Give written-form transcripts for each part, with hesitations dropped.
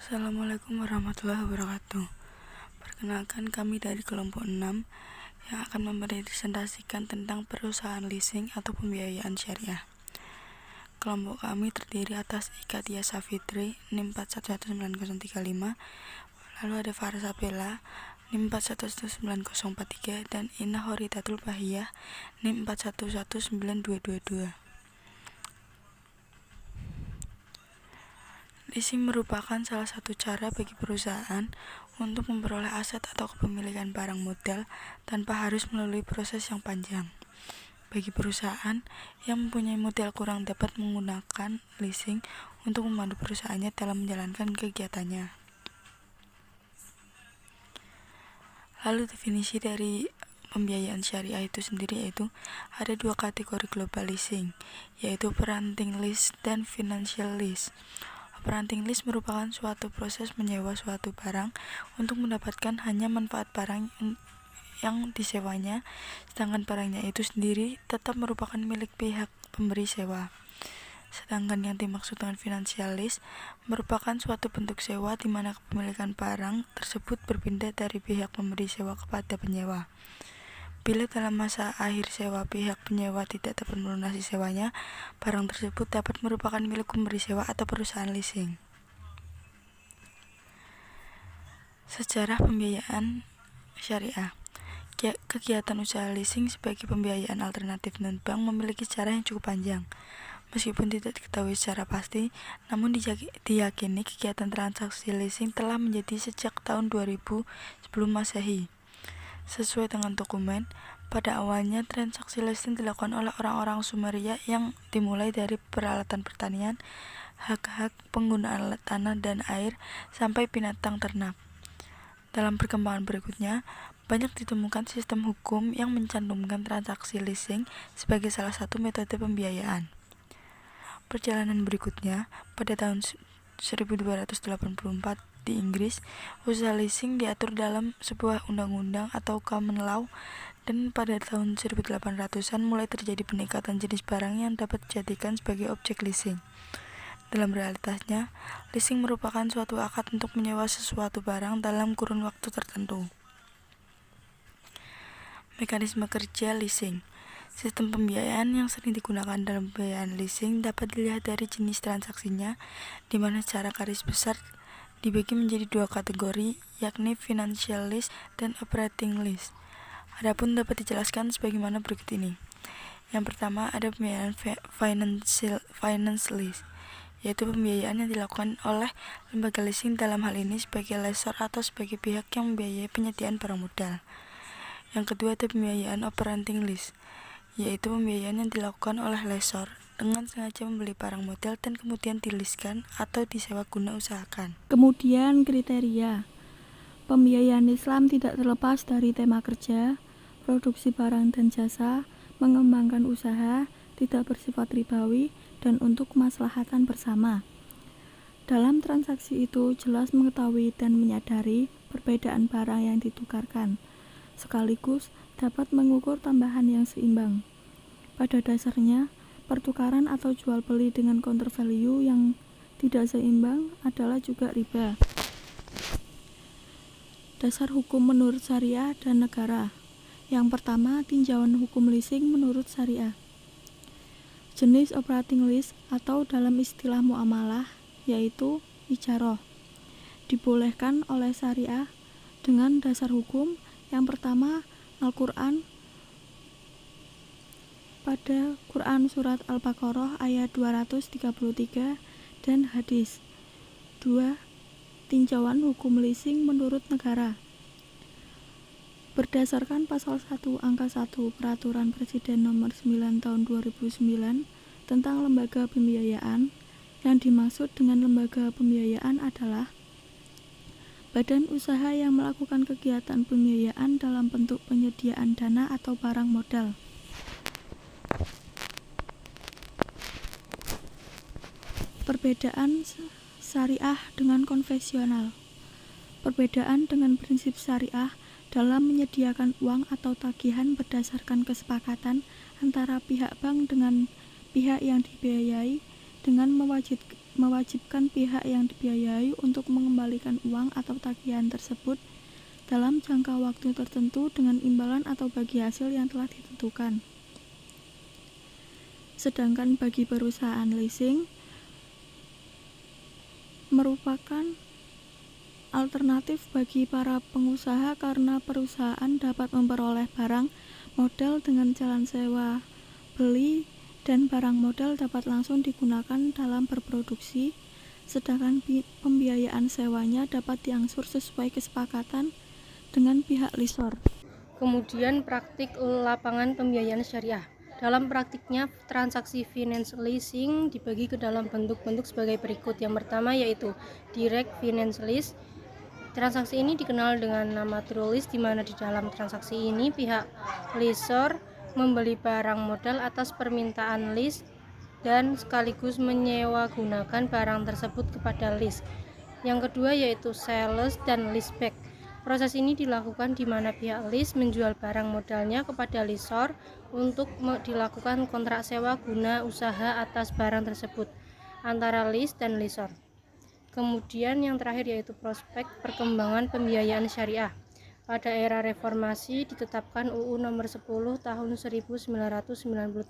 Assalamualaikum warahmatullahi wabarakatuh. Perkenalkan, kami dari kelompok 6 yang akan mempresentasikan tentang perusahaan leasing atau pembiayaan syariah. Kelompok kami terdiri atas Ika Tia Safitri NIM 411935, lalu ada Farsa Bella NIM 419043, dan Inah Horitatul Bahiyah NIM 411922. Leasing merupakan salah satu cara bagi perusahaan untuk memperoleh aset atau kepemilikan barang modal tanpa harus melalui proses yang panjang. Bagi perusahaan yang mempunyai modal kurang dapat menggunakan leasing untuk membantu perusahaannya dalam menjalankan kegiatannya. Lalu definisi dari pembiayaan syariah itu sendiri yaitu ada dua kategori global leasing, yaitu operating lease dan financial lease. Operating lease merupakan suatu proses menyewa suatu barang untuk mendapatkan hanya manfaat barang yang disewanya, sedangkan barangnya itu sendiri tetap merupakan milik pihak pemberi sewa. Sedangkan yang dimaksud dengan financial lease merupakan suatu bentuk sewa di mana kepemilikan barang tersebut berpindah dari pihak pemberi sewa kepada penyewa. Bila dalam masa akhir sewa pihak penyewa tidak dapat melunasi sewanya, barang tersebut dapat merupakan milik pemberi sewa atau perusahaan leasing. Sejarah pembiayaan syariah. Kegiatan usaha leasing sebagai pembiayaan alternatif non-bank memiliki sejarah yang cukup panjang. Meskipun tidak diketahui secara pasti, namun diyakini kegiatan transaksi leasing telah menjadi sejak tahun 2000 sebelum Masehi. Sesuai dengan dokumen, pada awalnya transaksi leasing dilakukan oleh orang-orang Sumeria yang dimulai dari peralatan pertanian, hak-hak penggunaan tanah dan air, sampai binatang ternak. Dalam perkembangan berikutnya, banyak ditemukan sistem hukum yang mencantumkan transaksi leasing sebagai salah satu metode pembiayaan. Perjalanan berikutnya, pada tahun 1284 di Inggris, usaha leasing diatur dalam sebuah undang-undang atau common law, dan pada tahun 1800-an mulai terjadi peningkatan jenis barang yang dapat dijadikan sebagai objek leasing. Dalam realitasnya, leasing merupakan suatu akad untuk menyewa sesuatu barang dalam kurun waktu tertentu. Mekanisme kerja leasing. Sistem pembiayaan yang sering digunakan dalam pembiayaan leasing dapat dilihat dari jenis transaksinya, di mana secara garis besar dibagi menjadi dua kategori, yakni financial lease dan operating lease. Adapun dapat dijelaskan sebagaimana berikut ini. Yang pertama ada pembiayaan finance lease, yaitu pembiayaan yang dilakukan oleh lembaga leasing, dalam hal ini sebagai lessor atau sebagai pihak yang membiayai penyediaan barang modal. Yang kedua ada pembiayaan operating lease, yaitu pembiayaan yang dilakukan oleh lessor dengan sengaja membeli barang modal dan kemudian dileaskan atau disewa guna usahakan. Kemudian kriteria pembiayaan Islam tidak terlepas dari tema kerja, produksi barang dan jasa, mengembangkan usaha, tidak bersifat ribawi, dan untuk kemaslahatan bersama. Dalam transaksi itu jelas mengetahui dan menyadari perbedaan barang yang ditukarkan, sekaligus dapat mengukur tambahan yang seimbang. Pada dasarnya, pertukaran atau jual beli dengan counter value yang tidak seimbang adalah juga riba. Dasar hukum menurut syariah dan negara. Yang pertama, tinjauan hukum leasing menurut syariah. Jenis operating lease atau dalam istilah muamalah yaitu ijarah dibolehkan oleh syariah dengan dasar hukum. Yang pertama, Al-Quran pada Quran Surat Al-Baqarah ayat 233 dan hadis. 2. Tinjauan hukum leasing menurut negara. Berdasarkan pasal 1 angka 1 Peraturan Presiden nomor 9 tahun 2009 tentang lembaga pembiayaan, yang dimaksud dengan lembaga pembiayaan adalah badan usaha yang melakukan kegiatan pembiayaan dalam bentuk penyediaan dana atau barang modal. Perbedaan syariah dengan konvensional. Perbedaan dengan prinsip syariah dalam menyediakan uang atau tagihan berdasarkan kesepakatan antara pihak bank dengan pihak yang dibiayai dengan mewajibkan pihak yang dibiayai untuk mengembalikan uang atau tagihan tersebut dalam jangka waktu tertentu dengan imbalan atau bagi hasil yang telah ditentukan. Sedangkan bagi perusahaan leasing merupakan alternatif bagi para pengusaha karena perusahaan dapat memperoleh barang modal dengan jalan sewa, beli, dan barang modal dapat langsung digunakan dalam berproduksi, sedangkan pembiayaan sewanya dapat diangsur sesuai kesepakatan dengan pihak lessor. Kemudian praktik lapangan pembiayaan syariah. Dalam praktiknya, transaksi finance leasing dibagi ke dalam bentuk-bentuk sebagai berikut. Yang pertama yaitu direct finance lease. Transaksi ini dikenal dengan nama true lease, di mana di dalam transaksi ini pihak lessor membeli barang modal atas permintaan lease dan sekaligus menyewa gunakan barang tersebut kepada lease. Yang kedua yaitu sales dan leaseback. Proses ini dilakukan di mana pihak lease menjual barang modalnya kepada lessor untuk dilakukan kontrak sewa guna usaha atas barang tersebut antara lease dan lessor. Kemudian yang terakhir yaitu prospek perkembangan pembiayaan syariah. Pada era reformasi ditetapkan UU nomor 10 tahun 1998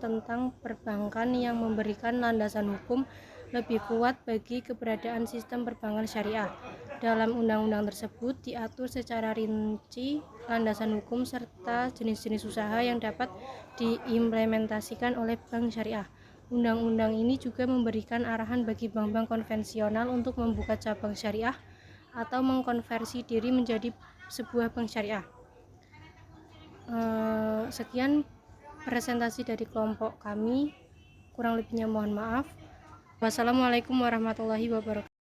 tentang perbankan yang memberikan landasan hukum lebih kuat bagi keberadaan sistem perbankan syariah. Dalam undang-undang tersebut diatur secara rinci landasan hukum serta jenis-jenis usaha yang dapat diimplementasikan oleh bank syariah. Undang-undang ini juga memberikan arahan bagi bank-bank konvensional untuk membuka cabang syariah atau mengkonversi diri menjadi sebuah bank syariah. Sekian presentasi dari kelompok kami, kurang lebihnya mohon maaf. Wassalamualaikum warahmatullahi wabarakatuh.